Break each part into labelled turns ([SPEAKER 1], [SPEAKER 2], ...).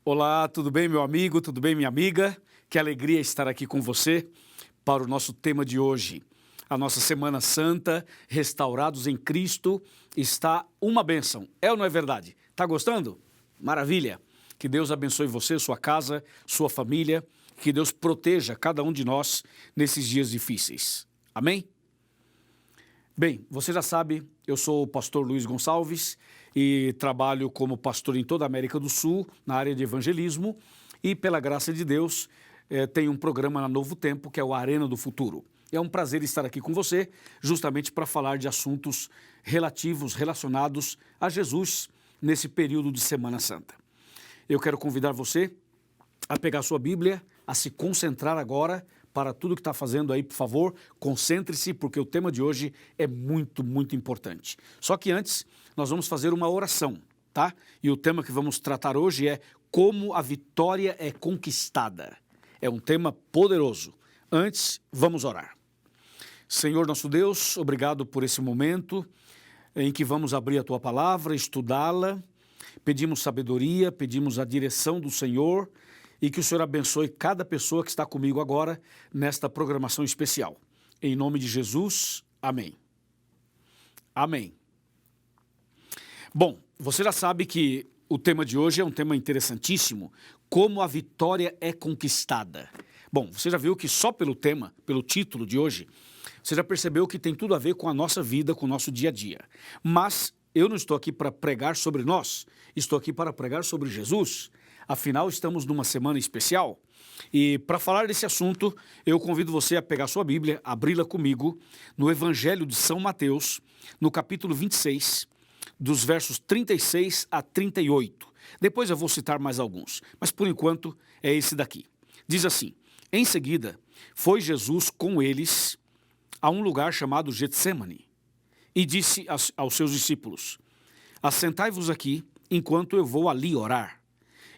[SPEAKER 1] Olá, tudo bem, meu amigo? Tudo bem, minha amiga? Que alegria estar aqui com você para o nosso tema de hoje. A nossa Semana Santa, restaurados em Cristo, está uma bênção. É ou não é verdade? Tá gostando? Maravilha! Que Deus abençoe você, sua casa, sua família, que Deus proteja cada um de nós nesses dias difíceis. Amém? Bem, você já sabe, eu sou o pastor Luiz Gonçalves e trabalho como pastor em toda a América do Sul, na área de evangelismo, e pela graça de Deus, tenho um programa na Novo Tempo, que é o Arena do Futuro. É um prazer estar aqui com você, justamente para falar de assuntos relacionados a Jesus nesse período de Semana Santa. Eu quero convidar você a pegar sua Bíblia, a se concentrar agora para tudo que está fazendo aí, por favor, concentre-se, porque o tema de hoje é muito, muito importante. Só que antes, nós vamos fazer uma oração, tá? E o tema que vamos tratar hoje é como a vitória é conquistada. É um tema poderoso. Antes, vamos orar. Senhor nosso Deus, obrigado por esse momento em que vamos abrir a Tua palavra, estudá-la. Pedimos sabedoria, pedimos a direção do Senhor e que o Senhor abençoe cada pessoa que está comigo agora nesta programação especial. Em nome de Jesus, amém. Amém. Bom, você já sabe que o tema de hoje é um tema interessantíssimo, como a vitória é conquistada. Bom, você já viu que só pelo tema, pelo título de hoje, você já percebeu que tem tudo a ver com a nossa vida, com o nosso dia a dia. Mas eu não estou aqui para pregar sobre nós, estou aqui para pregar sobre Jesus. Afinal, estamos numa semana especial e para falar desse assunto, eu convido você a pegar sua Bíblia, abri-la comigo no Evangelho de São Mateus, no capítulo 26, dos versos 36 a 38. Depois eu vou citar mais alguns, mas por enquanto é esse daqui. Diz assim: em seguida, foi Jesus com eles a um lugar chamado Getsêmani e disse aos seus discípulos: assentai-vos aqui enquanto eu vou ali orar.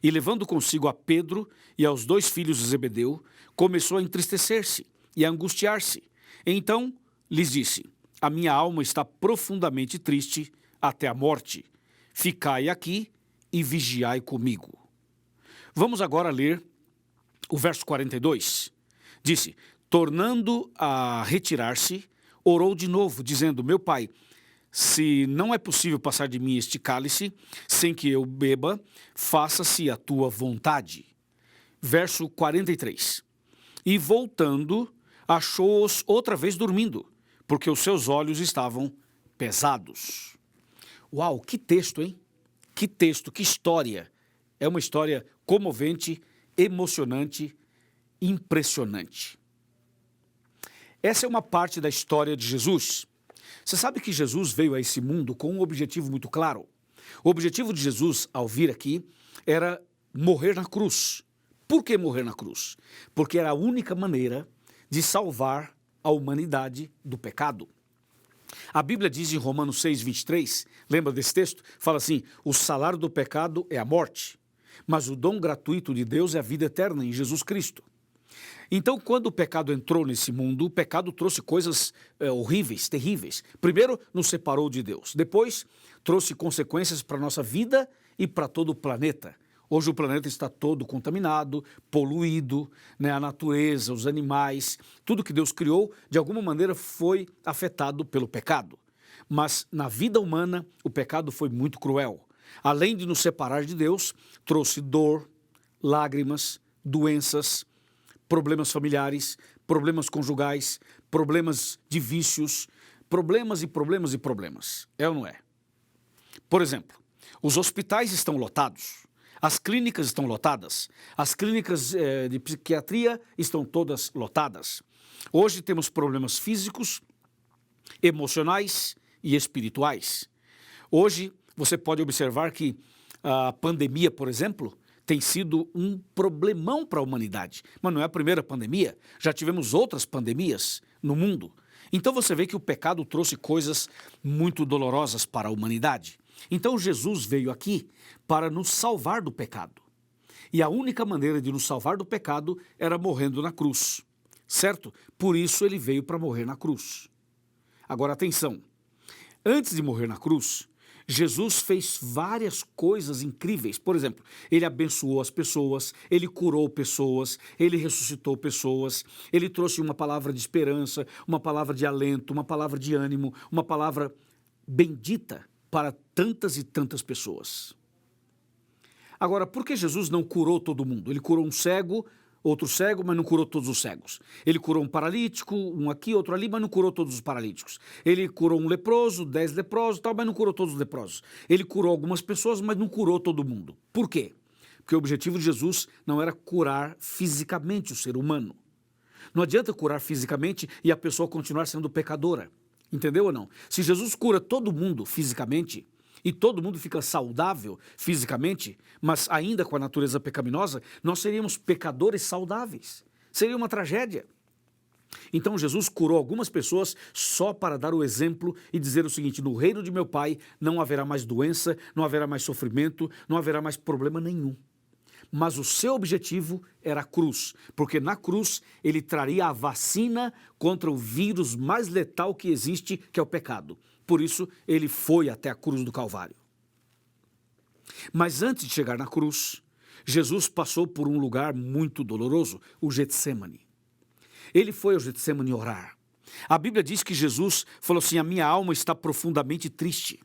[SPEAKER 1] E levando consigo a Pedro e aos 2 filhos de Zebedeu, começou a entristecer-se e a angustiar-se. Então lhes disse: a minha alma está profundamente triste até a morte. Ficai aqui e vigiai comigo. Vamos agora ler o verso 42. Disse: tornando a retirar-se, orou de novo, dizendo: meu pai, se não é possível passar de mim este cálice, sem que eu beba, faça-se a tua vontade. Verso 43. E voltando, achou-os outra vez dormindo, porque os seus olhos estavam pesados. Uau, que texto, hein? Que texto, que história. É uma história comovente, emocionante, impressionante. Essa é uma parte da história de Jesus. Você sabe que Jesus veio a esse mundo com um objetivo muito claro. O objetivo de Jesus, ao vir aqui, era morrer na cruz. Por que morrer na cruz? Porque era a única maneira de salvar a humanidade do pecado. A Bíblia diz em Romanos 6, 23, lembra desse texto? Fala assim: o salário do pecado é a morte, mas o dom gratuito de Deus é a vida eterna em Jesus Cristo. Então, quando o pecado entrou nesse mundo, o pecado trouxe coisas horríveis, terríveis. Primeiro, nos separou de Deus. Depois, trouxe consequências para a nossa vida e para todo o planeta. Hoje o planeta está todo contaminado, poluído, né? A natureza, os animais, tudo que Deus criou, de alguma maneira foi afetado pelo pecado. Mas na vida humana, o pecado foi muito cruel. Além de nos separar de Deus, trouxe dor, lágrimas, doenças, problemas familiares, problemas conjugais, problemas de vícios, problemas e problemas e problemas. É ou não é? Por exemplo, os hospitais estão lotados, as clínicas estão lotadas, as clínicas de psiquiatria estão todas lotadas. Hoje temos problemas físicos, emocionais e espirituais. Hoje você pode observar que a pandemia, por exemplo, tem sido um problemão para a humanidade. Mas não é a primeira pandemia, já tivemos outras pandemias no mundo. Então você vê que o pecado trouxe coisas muito dolorosas para a humanidade. Então Jesus veio aqui para nos salvar do pecado. E a única maneira de nos salvar do pecado era morrendo na cruz, certo? Por isso ele veio para morrer na cruz. Agora atenção, antes de morrer na cruz, Jesus fez várias coisas incríveis. Por exemplo, ele abençoou as pessoas, ele curou pessoas, ele ressuscitou pessoas, ele trouxe uma palavra de esperança, uma palavra de alento, uma palavra de ânimo, uma palavra bendita para tantas e tantas pessoas. Agora, por que Jesus não curou todo mundo? Ele curou um cego, outro cego, mas não curou todos os cegos. Ele curou um paralítico, um aqui, outro ali, mas não curou todos os paralíticos. Ele curou um leproso, 10 leprosos, tal, mas não curou todos os leprosos. Ele curou algumas pessoas, mas não curou todo mundo. Por quê? Porque o objetivo de Jesus não era curar fisicamente o ser humano. Não adianta curar fisicamente e a pessoa continuar sendo pecadora. Entendeu ou não? Se Jesus cura todo mundo fisicamente, e todo mundo fica saudável fisicamente, mas ainda com a natureza pecaminosa, nós seríamos pecadores saudáveis. Seria uma tragédia. Então Jesus curou algumas pessoas só para dar o exemplo e dizer o seguinte: no reino de meu Pai não haverá mais doença, não haverá mais sofrimento, não haverá mais problema nenhum. Mas o seu objetivo era a cruz, porque na cruz ele traria a vacina contra o vírus mais letal que existe, que é o pecado. Por isso, ele foi até a cruz do Calvário. Mas antes de chegar na cruz, Jesus passou por um lugar muito doloroso, o Getsêmani. Ele foi ao Getsêmani orar. A Bíblia diz que Jesus falou assim: a minha alma está profundamente triste.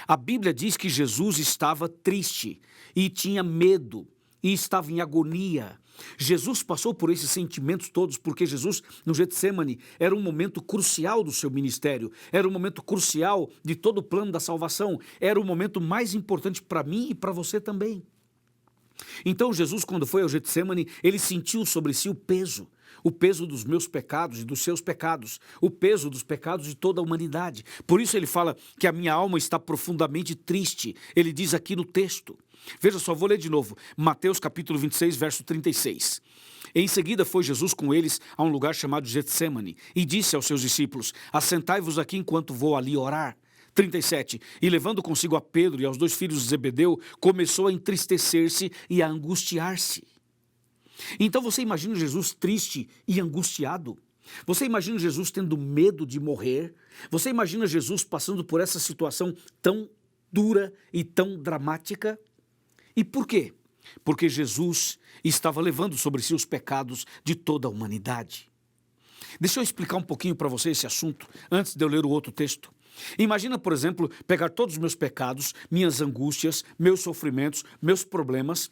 [SPEAKER 1] A Bíblia diz que Jesus estava triste e tinha medo e estava em agonia. Jesus passou por esses sentimentos todos porque Jesus, no Getsêmani, era um momento crucial do seu ministério, era um momento crucial de todo o plano da salvação, era o momento mais importante para mim e para você também. Então Jesus, quando foi ao Getsêmani, ele sentiu sobre si o peso dos meus pecados e dos seus pecados, o peso dos pecados de toda a humanidade. Por isso ele fala que a minha alma está profundamente triste. Ele diz aqui no texto. Veja só, vou ler de novo. Mateus capítulo 26, verso 36. Em seguida foi Jesus com eles a um lugar chamado Getsêmani e disse aos seus discípulos: assentai-vos aqui enquanto vou ali orar. 37. E levando consigo a Pedro e aos 2 filhos de Zebedeu, começou a entristecer-se e a angustiar-se. Então você imagina Jesus triste e angustiado? Você imagina Jesus tendo medo de morrer? Você imagina Jesus passando por essa situação tão dura e tão dramática? E por quê? Porque Jesus estava levando sobre si os pecados de toda a humanidade. Deixa eu explicar um pouquinho para você esse assunto, antes de eu ler o outro texto. Imagina, por exemplo, pegar todos os meus pecados, minhas angústias, meus sofrimentos, meus problemas,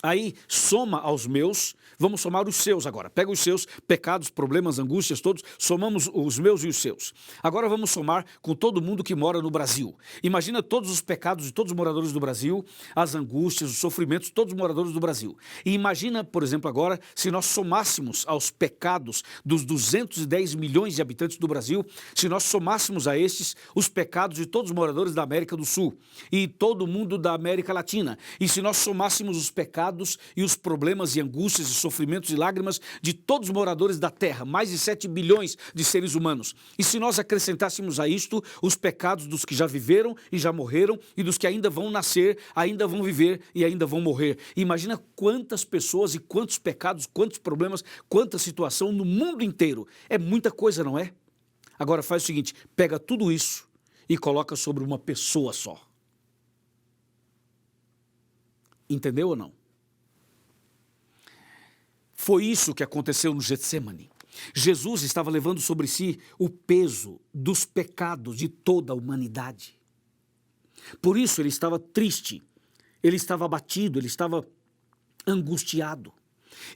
[SPEAKER 1] aí soma aos meus, vamos somar os seus agora. Pega os seus pecados, problemas, angústias, todos, somamos os meus e os seus. Agora vamos somar com todo mundo que mora no Brasil. Imagina todos os pecados de todos os moradores do Brasil, as angústias, os sofrimentos de todos os moradores do Brasil. E imagina, por exemplo, agora, se nós somássemos aos pecados dos 210 milhões de habitantes do Brasil, se nós somássemos a estes os pecados de todos os moradores da América do Sul e todo mundo da América Latina, e se nós somássemos os pecados e os problemas e angústias e sofrimentos e lágrimas de todos os moradores da Terra, mais de 7 bilhões de seres humanos. E se nós acrescentássemos a isto os pecados dos que já viveram e já morreram e dos que ainda vão nascer, ainda vão viver e ainda vão morrer. Imagina quantas pessoas e quantos pecados, quantos problemas, quanta situação no mundo inteiro. É muita coisa, não é? Agora faz o seguinte, pega tudo isso e coloca sobre uma pessoa só. Entendeu ou não? Foi isso que aconteceu no Getsêmani. Jesus estava levando sobre si o peso dos pecados de toda a humanidade. Por isso ele estava triste, ele estava abatido, ele estava angustiado.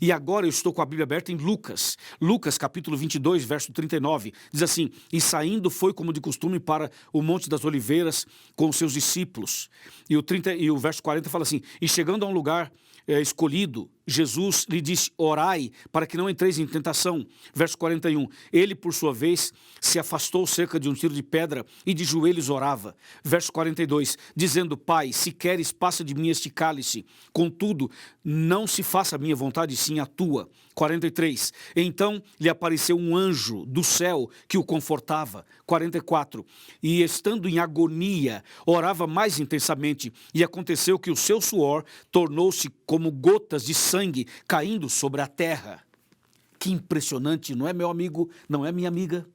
[SPEAKER 1] E agora eu estou com a Bíblia aberta em Lucas. Lucas capítulo 22, verso 39, diz assim: e saindo foi como de costume para o Monte das Oliveiras com os seus discípulos. E o verso 40 fala assim: e chegando a um lugar escolhido, Jesus lhe disse: orai para que não entreis em tentação. Verso 41, ele por sua vez se afastou cerca de um tiro de pedra e de joelhos orava. Verso 42, dizendo: Pai, se queres passa de mim este cálice, contudo não se faça a minha vontade sim a tua. 43, então lhe apareceu um anjo do céu que o confortava. 44, e estando em agonia orava mais intensamente, e aconteceu que o seu suor tornou-se como gotas de sangue caindo sobre a terra. Que impressionante, não é, meu amigo? Não é, minha amiga?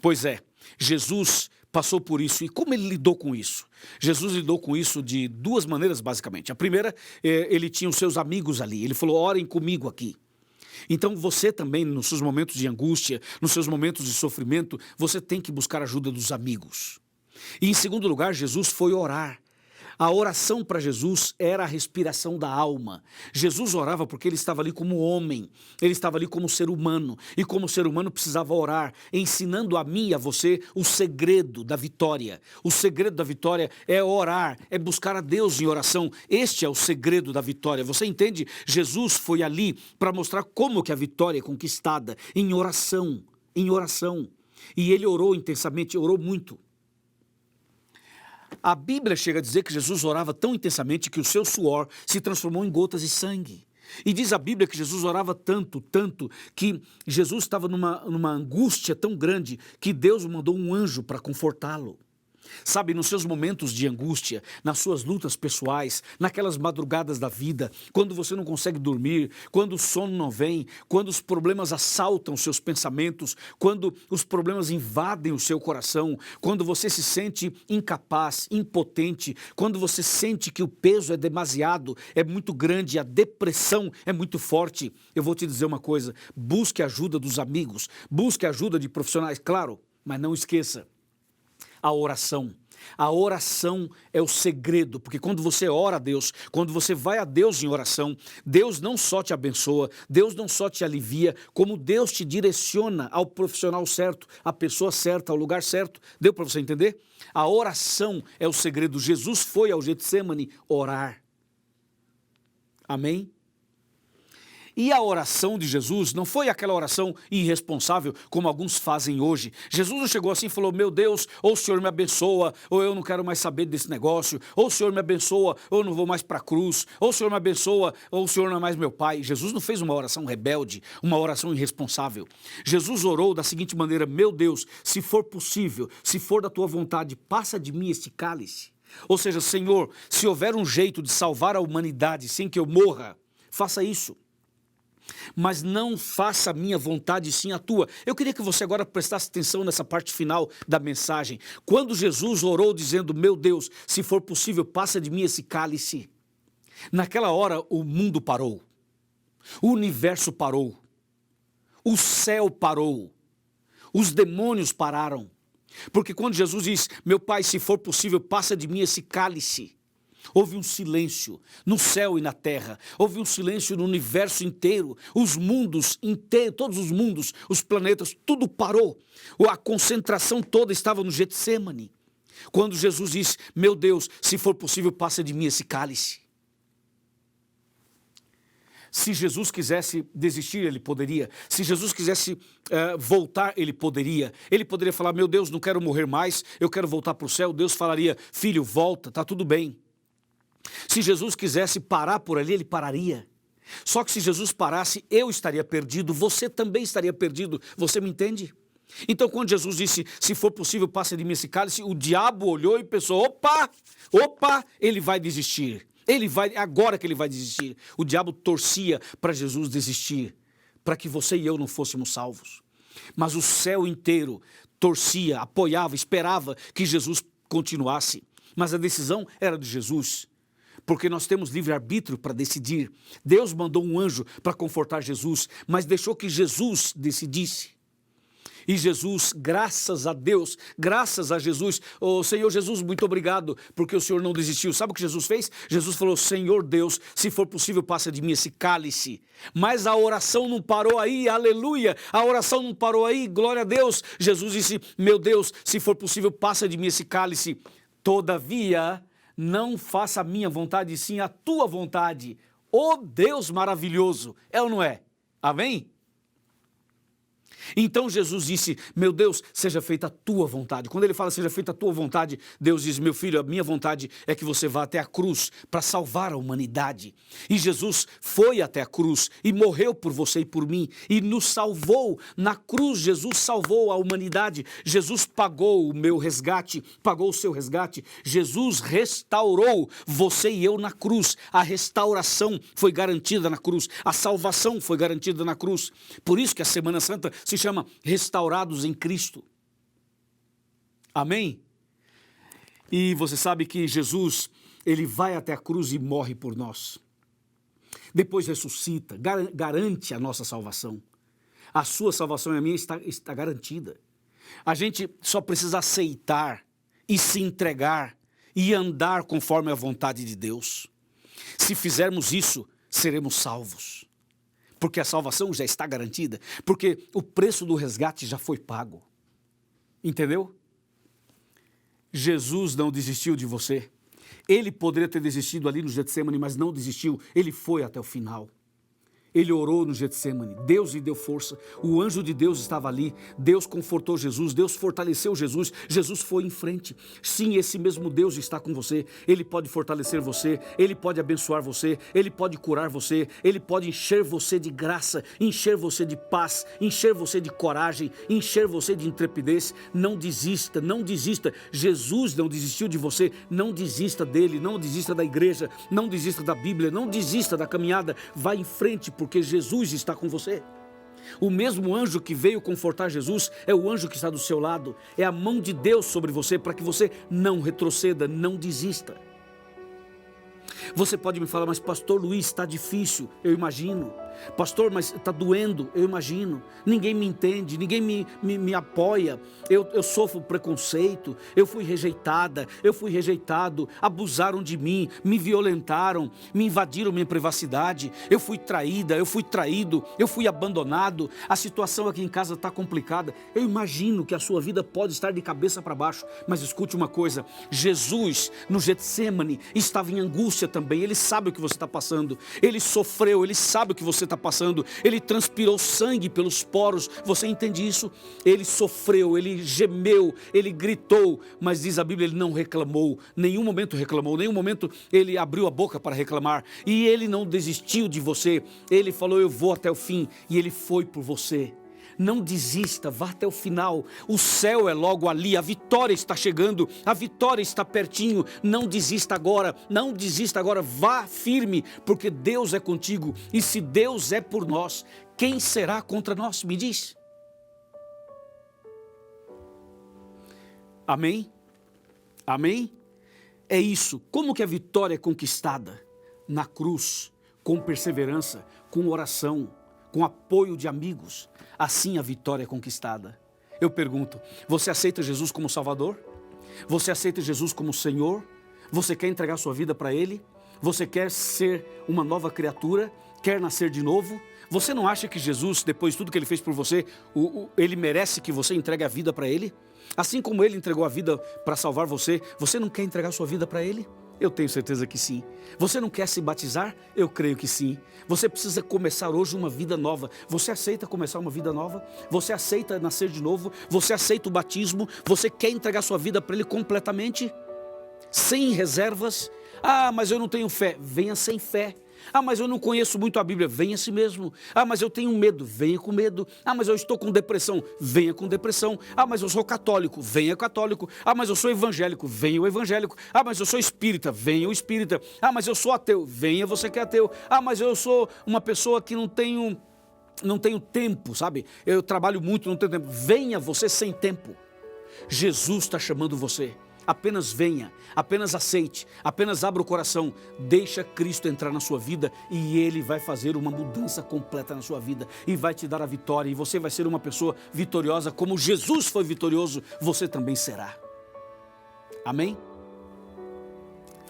[SPEAKER 1] Pois é, Jesus passou por isso. E como ele lidou com isso? Jesus lidou com isso de duas maneiras, basicamente. A primeira, ele tinha os seus amigos ali. Ele falou, orem comigo aqui. Então você também, nos seus momentos de angústia, nos seus momentos de sofrimento, você tem que buscar a ajuda dos amigos. E em segundo lugar, Jesus foi orar. A oração para Jesus era a respiração da alma. Jesus orava porque ele estava ali como homem, ele estava ali como ser humano, e como ser humano precisava orar, ensinando a mim e a você o segredo da vitória. O segredo da vitória é orar, é buscar a Deus em oração. Este é o segredo da vitória. Você entende? Jesus foi ali para mostrar como que a vitória é conquistada, em oração, em oração. E ele orou intensamente, orou muito. A Bíblia chega a dizer que Jesus orava tão intensamente que o seu suor se transformou em gotas de sangue. E diz a Bíblia que Jesus orava tanto, que Jesus estava numa angústia tão grande que Deus mandou um anjo para confortá-lo. Sabe, nos seus momentos de angústia, nas suas lutas pessoais, naquelas madrugadas da vida, quando você não consegue dormir, quando o sono não vem, quando os problemas assaltam os seus pensamentos, quando os problemas invadem o seu coração, quando você se sente incapaz, impotente, quando você sente que o peso é demasiado, é muito grande, a depressão é muito forte, eu vou te dizer uma coisa, busque a ajuda dos amigos, busque a ajuda de profissionais, claro, mas não esqueça, a oração. A oração é o segredo, porque quando você ora a Deus, quando você vai a Deus em oração, Deus não só te abençoa, Deus não só te alivia, como Deus te direciona ao profissional certo, à pessoa certa, ao lugar certo. Deu para você entender? A oração é o segredo. Jesus foi ao Getsêmani orar. Amém? E a oração de Jesus não foi aquela oração irresponsável como alguns fazem hoje. Jesus não chegou assim e falou, meu Deus, ou o Senhor me abençoa, ou eu não quero mais saber desse negócio, ou o Senhor me abençoa, ou eu não vou mais para a cruz, ou o Senhor me abençoa, ou o Senhor não é mais meu Pai. Jesus não fez uma oração rebelde, uma oração irresponsável. Jesus orou da seguinte maneira, meu Deus, se for possível, se for da tua vontade, passa de mim este cálice. Ou seja, Senhor, se houver um jeito de salvar a humanidade sem que eu morra, faça isso. Mas não faça a minha vontade, sim a tua. Eu queria que você agora prestasse atenção nessa parte final da mensagem. Quando Jesus orou dizendo, meu Deus, se for possível, passa de mim esse cálice. Naquela hora o mundo parou, o universo parou, o céu parou, os demônios pararam. Porque quando Jesus diz, meu Pai, se for possível, passa de mim esse cálice. Houve um silêncio no céu e na terra, houve um silêncio no universo inteiro, os mundos inteiros, todos os mundos, os planetas, tudo parou. A concentração toda estava no Getsêmani. Quando Jesus disse, meu Deus, se for possível, passa de mim esse cálice. Se Jesus quisesse desistir, ele poderia. Se Jesus quisesse voltar, ele poderia. Ele poderia falar, meu Deus, não quero morrer mais, eu quero voltar para o céu. Deus falaria, filho, volta, está tudo bem. Se Jesus quisesse parar por ali, ele pararia. Só que se Jesus parasse, eu estaria perdido, você também estaria perdido. Você me entende? Então quando Jesus disse, se for possível, passe de mim esse cálice, o diabo olhou e pensou, opa, ele vai desistir. Agora que ele vai desistir. O diabo torcia para Jesus desistir, para que você e eu não fôssemos salvos. Mas o céu inteiro torcia, apoiava, esperava que Jesus continuasse. Mas a decisão era de Jesus. Porque nós temos livre-arbítrio para decidir. Deus mandou um anjo para confortar Jesus, mas deixou que Jesus decidisse. E Jesus, graças a Deus, graças a Jesus, Senhor Jesus, muito obrigado, porque o Senhor não desistiu. Sabe o que Jesus fez? Jesus falou, Senhor Deus, se for possível, passa de mim esse cálice. Mas a oração não parou aí, aleluia, a oração não parou aí, glória a Deus. Jesus disse, meu Deus, se for possível, passa de mim esse cálice. Todavia, não faça a minha vontade, sim a tua vontade. Ó Deus maravilhoso, é ou não é? Amém? Então Jesus disse, meu Deus, seja feita a tua vontade. Quando ele fala, seja feita a tua vontade, Deus diz, meu filho, a minha vontade é que você vá até a cruz para salvar a humanidade. E Jesus foi até a cruz e morreu por você e por mim e nos salvou. Na cruz, Jesus salvou a humanidade. Jesus pagou o meu resgate, pagou o seu resgate. Jesus restaurou você e eu na cruz. A restauração foi garantida na cruz. A salvação foi garantida na cruz. Por isso que a Semana Santa se chama Restaurados em Cristo. Amém? E você sabe que Jesus, ele vai até a cruz e morre por nós. Depois ressuscita, garante a nossa salvação. A sua salvação e a minha está garantida. A gente só precisa aceitar e se entregar e andar conforme a vontade de Deus. Se fizermos isso, seremos salvos. Porque a salvação já está garantida. Porque o preço do resgate já foi pago. Entendeu? Jesus não desistiu de você. Ele poderia ter desistido ali no Getsemane, mas não desistiu. Ele foi até o final. Ele orou no Getsemane, Deus lhe deu força, o anjo de Deus estava ali, Deus confortou Jesus, Deus fortaleceu Jesus, Jesus foi em frente. Sim, esse mesmo Deus está com você, Ele pode fortalecer você, Ele pode abençoar você, Ele pode curar você, Ele pode encher você de graça, encher você de paz, encher você de coragem, encher você de intrepidez. Não desista, não desista. Jesus não desistiu de você, não desista dele, não desista da igreja, não desista da Bíblia, não desista da caminhada, vai em frente, porque Jesus está com você. O mesmo anjo que veio confortar Jesus é o anjo que está do seu lado. É a mão de Deus sobre você para que você não retroceda, não desista. Você pode me falar, mas pastor Luiz, está difícil, eu imagino. Pastor, mas está doendo, eu imagino. Ninguém me entende, ninguém me apoia. Eu sofro preconceito, eu fui rejeitada, eu fui rejeitado. Abusaram de mim, me violentaram, me invadiram minha privacidade. Eu fui traída, eu fui traído, eu fui abandonado. A situação aqui em casa está complicada. Eu imagino que a sua vida pode estar de cabeça para baixo. Mas escute uma coisa, Jesus no Getsemane estava em angústia também. Ele sabe o que você está passando. Ele sofreu, ele sabe o que você está passando. Ele transpirou sangue pelos poros. Você entende isso? Ele sofreu, ele gemeu, ele gritou, mas diz a Bíblia, ele não reclamou, nenhum momento reclamou, nenhum momento ele abriu a boca para reclamar. E ele não desistiu de você. Ele falou, eu vou até o fim, e ele foi por você. Não desista, vá até o final. O céu é logo ali, a vitória está chegando, a vitória está pertinho. Não desista agora, não desista agora, vá firme, porque Deus é contigo. E se Deus é por nós, quem será contra nós? Me diz. Amém? Amém? É isso. Como que a vitória é conquistada? Na cruz, com perseverança, com oração, com apoio de amigos. Assim a vitória é conquistada. Eu pergunto, você aceita Jesus como Salvador? Você aceita Jesus como Senhor? Você quer entregar sua vida para Ele? Você quer ser uma nova criatura? Quer nascer de novo? Você não acha que Jesus, depois de tudo que Ele fez por você, Ele merece que você entregue a vida para Ele? Assim como Ele entregou a vida para salvar você, você não quer entregar sua vida para Ele? Eu tenho certeza que sim. Você não quer se batizar? Eu creio que sim. Você precisa começar hoje uma vida nova. Você aceita começar uma vida nova? Você aceita nascer de novo? Você aceita o batismo? Você quer entregar sua vida para Ele completamente? Sem reservas? Ah, mas eu não tenho fé. Venha sem fé. Ah, mas eu não conheço muito a Bíblia. Venha assim mesmo. Ah, mas eu tenho medo. Venha com medo. Ah, mas eu estou com depressão. Venha com depressão. Ah, mas eu sou católico. Venha católico. Ah, mas eu sou evangélico. Venha o evangélico. Ah, mas eu sou espírita. Venha o espírita. Ah, mas eu sou ateu. Venha você que é ateu. Ah, mas eu sou uma pessoa que não tenho tempo, sabe? Eu trabalho muito, não tenho tempo. Venha você sem tempo. Jesus está chamando você. Apenas venha, apenas aceite, apenas abra o coração, deixa Cristo entrar na sua vida e Ele vai fazer uma mudança completa na sua vida e vai te dar a vitória e você vai ser uma pessoa vitoriosa, como Jesus foi vitorioso, você também será. Amém?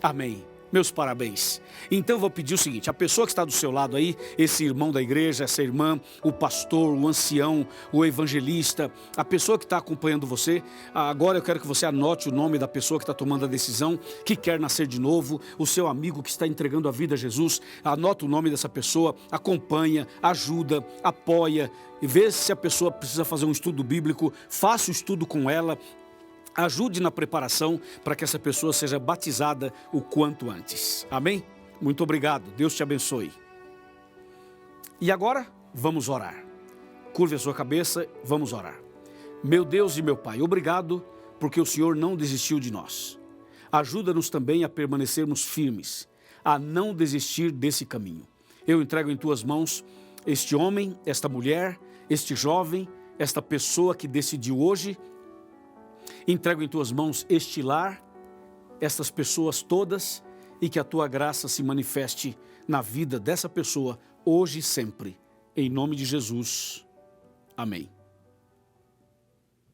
[SPEAKER 1] Amém. Meus parabéns. Então eu vou pedir o seguinte, a pessoa que está do seu lado aí, esse irmão da igreja, essa irmã, o pastor, o ancião, o evangelista, a pessoa que está acompanhando você, agora eu quero que você anote o nome da pessoa que está tomando a decisão, que quer nascer de novo, o seu amigo que está entregando a vida a Jesus, anota o nome dessa pessoa, acompanha, ajuda, apoia, e vê se a pessoa precisa fazer um estudo bíblico, faça o estudo com ela, ajude na preparação para que essa pessoa seja batizada o quanto antes. Amém? Muito obrigado. Deus te abençoe. E agora, vamos orar. Curve a sua cabeça, vamos orar. Meu Deus e meu Pai, obrigado porque o Senhor não desistiu de nós. Ajuda-nos também a permanecermos firmes, a não desistir desse caminho. Eu entrego em tuas mãos este homem, esta mulher, este jovem, esta pessoa que decidiu hoje Entrego em tuas mãos este lar, estas pessoas todas, e que a tua graça se manifeste na vida dessa pessoa, hoje e sempre. Em nome de Jesus. Amém.